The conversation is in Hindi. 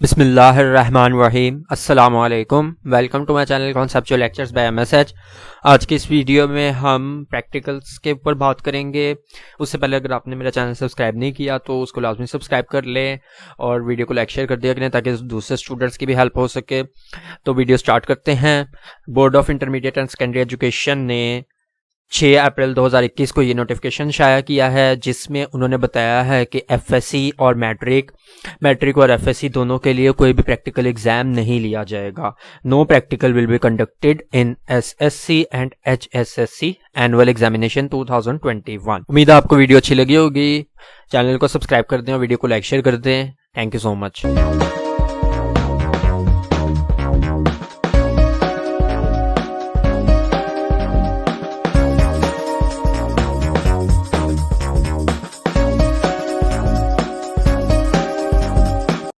बिस्मिल्लाहिर्रहमानिर्रहीम अस्सलाम वालेकुम। Welcome to my channel conceptual lectures by MSH. आज की इस वीडियो में हम प्रैक्टिकल्स के ऊपर बात करेंगे। उससे पहले अगर आपने मेरा चैनल सब्सक्राइब नहीं किया तो उसको लाजमी सब्सक्राइब कर लें और वीडियो को लाइक शेयर कर दिया करें ताकि दूसरे स्टूडेंट्स की भी हेल्प हो सके। तो वीडियो स्टार्ट करते हैं। Board of intermediate and secondary education ने 6 अप्रैल 2021 को ये नोटिफिकेशन शाया किया है जिसमें उन्होंने बताया है कि एफएससी और मैट्रिक और एफएससी दोनों के लिए कोई भी प्रैक्टिकल एग्जाम नहीं लिया जाएगा। No practical will be conducted in SSC and HSSC annual examination 2021। उम्मीद है आपको वीडियो अच्छी लगी होगी। चैनल को सब्सक्राइब कर दें और वीडियो को लाइक शेयर कर दें। Thank you so much.